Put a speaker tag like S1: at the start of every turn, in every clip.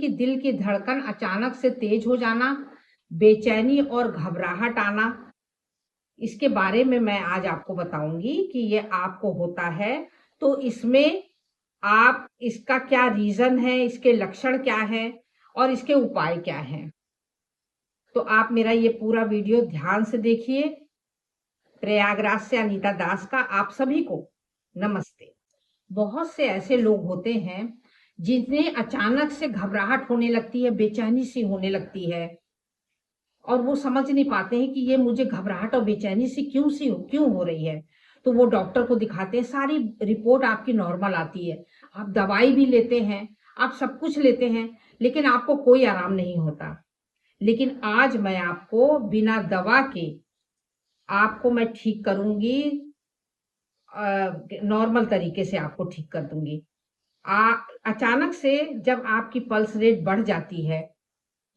S1: कि दिल की धड़कन अचानक से तेज हो जाना, बेचैनी और घबराहट आना, इसके बारे में मैं आज आपको बताऊंगी कि ये आपको होता है तो इसमें आप इसका क्या रीजन है, इसके लक्षण क्या है और इसके उपाय क्या हैं। तो आप मेरा ये पूरा वीडियो ध्यान से देखिए। प्रयागराज से अनीता दास का आप सभी को नमस्ते। बहुत से ऐसे लोग होते हैं जिन्हें अचानक से घबराहट होने लगती है, बेचैनी सी होने लगती है और वो समझ नहीं पाते हैं कि ये मुझे घबराहट और बेचैनी सी क्यों हो रही है। तो वो डॉक्टर को दिखाते हैं, सारी रिपोर्ट आपकी नॉर्मल आती है, आप दवाई भी लेते हैं, आप सब कुछ लेते हैं, लेकिन आपको कोई आराम नहीं होता। लेकिन आज मैं आपको बिना दवा के आपको मैं ठीक करूंगी, नॉर्मल तरीके से आपको ठीक कर दूंगी। अचानक से जब आपकी पल्स रेट बढ़ जाती है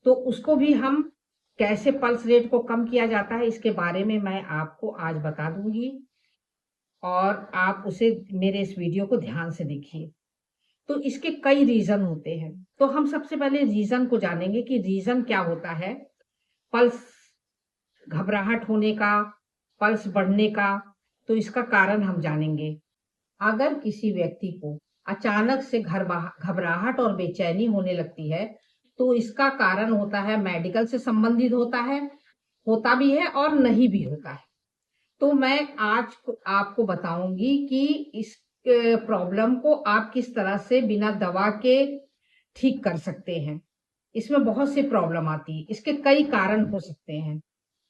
S1: तो उसको भी हम कैसे पल्स रेट को कम किया जाता है इसके बारे में मैं आपको आज बता दूंगी और आप उसे मेरे इस वीडियो को ध्यान से देखिए। तो इसके कई रीजन होते हैं, तो हम सबसे पहले रीजन को जानेंगे कि रीजन क्या होता है पल्स घबराहट होने का, पल्स बढ़ने का। तो इसका कारण हम जानेंगे। अगर किसी व्यक्ति को अचानक से घबराहट और बेचैनी होने लगती है तो इसका कारण होता है मेडिकल से संबंधित होता भी है और नहीं भी होता है। तो मैं आज आपको बताऊंगी कि इस प्रॉब्लम को आप किस तरह से बिना दवा के ठीक कर सकते हैं। इसमें बहुत सी प्रॉब्लम आती है, इसके कई कारण हो सकते हैं,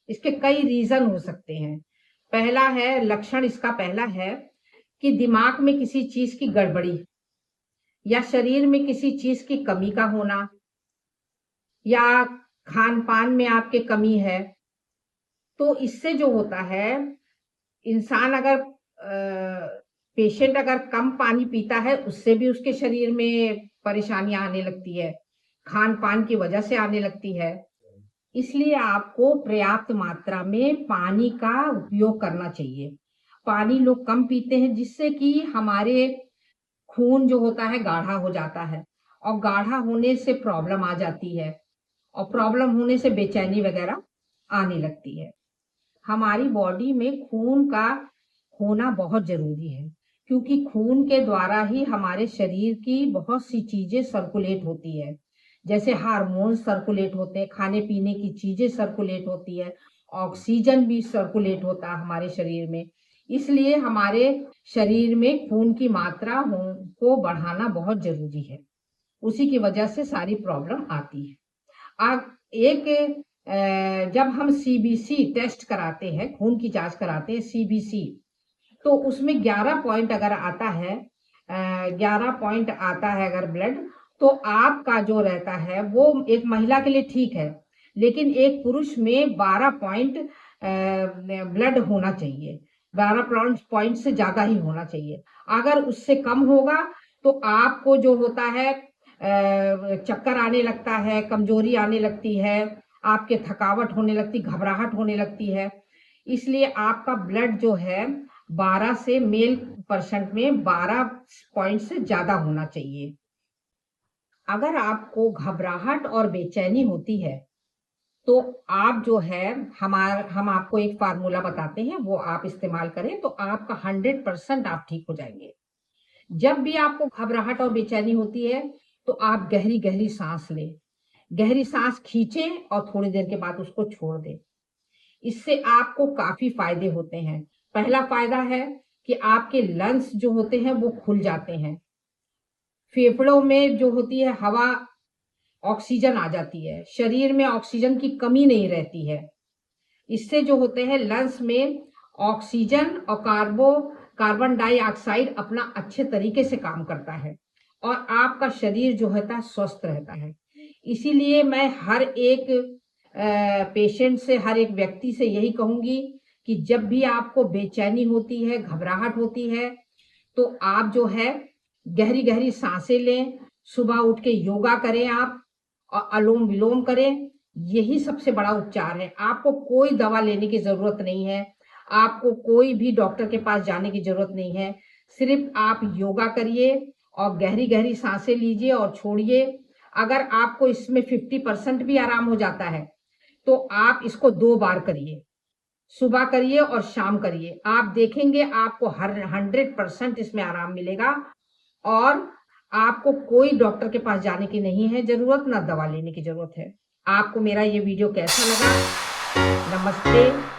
S1: इसके कई रीजन हो सकते हैं। पहला है लक्षण, इसका पहला है कि दिमाग में किसी चीज की गड़बड़ी या शरीर में किसी चीज की कमी का होना या खान पान में आपके कमी है। तो इससे जो होता है, इंसान अगर पेशेंट अगर कम पानी पीता है उससे भी उसके शरीर में परेशानियां आने लगती है, खान पान की वजह से आने लगती है। इसलिए आपको पर्याप्त मात्रा में पानी का उपयोग करना चाहिए। पानी लोग कम पीते हैं जिससे कि हमारे खून जो होता है गाढ़ा हो जाता है और गाढ़ा होने से प्रॉब्लम आ जाती है और प्रॉब्लम होने से बेचैनी वगैरह आने लगती है। हमारी बॉडी में खून का होना बहुत जरूरी है क्योंकि खून के द्वारा ही हमारे शरीर की बहुत सी चीजें सर्कुलेट होती है, जैसे हार्मोन सर्कुलेट होते हैं, खाने पीने की चीजें सर्कुलेट होती है, ऑक्सीजन भी सर्कुलेट होता है हमारे शरीर में। इसलिए हमारे शरीर में खून की मात्रा को बढ़ाना बहुत जरूरी है, उसी की वजह से सारी प्रॉब्लम आती है। जब हम सीबीसी टेस्ट कराते हैं, खून की जांच कराते हैं सीबीसी, तो उसमें 11 पॉइंट अगर आता है, 11 पॉइंट आता है अगर ब्लड, तो आपका जो रहता है वो एक महिला के लिए ठीक है, लेकिन एक पुरुष में 12 पॉइंट ब्लड होना चाहिए, 12 पॉइंट से ज्यादा ही होना चाहिए। अगर उससे कम होगा तो आपको जो होता है चक्कर आने लगता है, कमजोरी आने लगती है, आपके थकावट होने लगती, घबराहट होने लगती है। इसलिए आपका ब्लड जो है 12 से मेल परसेंट में 12 पॉइंट से ज्यादा होना चाहिए। अगर आपको घबराहट और बेचैनी होती है तो आप जो है हम आपको एक फार्मूला बताते हैं, वो आप इस्तेमाल करें तो आपका 100% आप ठीक हो जाएंगे। जब भी आपको घबराहट और बेचैनी होती है तो आप गहरी गहरी सांस लें, गहरी सांस खींचें और थोड़ी देर के बाद उसको छोड़ दें। इससे आपको काफी फायदे होते हैं। पहला फायदा है कि आपके लंग्स जो होते हैं वो खुल जाते हैं, फेफड़ों में जो होती है हवा, ऑक्सीजन आ जाती है, शरीर में ऑक्सीजन की कमी नहीं रहती है। इससे जो होते हैं लंग्स में ऑक्सीजन और कार्बन डाइऑक्साइड अपना अच्छे तरीके से काम करता है और आपका शरीर जो होता है स्वस्थ रहता है। इसीलिए मैं हर एक पेशेंट से, हर एक व्यक्ति से यही कहूंगी कि जब भी आपको बेचैनी होती है, घबराहट होती है, तो आप जो है गहरी गहरी सांसें लें, सुबह उठ के योगा करें आप और अनुलोम विलोम करें। यही सबसे बड़ा उपचार है। आपको कोई दवा लेने की जरूरत नहीं है, आपको कोई भी डॉक्टर के पास जाने की जरूरत नहीं है। सिर्फ आप योगा करिए और गहरी गहरी सांसें लीजिए और छोड़िए। अगर आपको इसमें 50% भी आराम हो जाता है तो आप इसको 2 बार करिए, सुबह करिए और शाम करिए। आप देखेंगे आपको हर 100% इसमें आराम मिलेगा और आपको कोई डॉक्टर के पास जाने की नहीं है जरूरत, ना दवा लेने की जरूरत है। आपको मेरा ये वीडियो कैसा लगा? नमस्ते।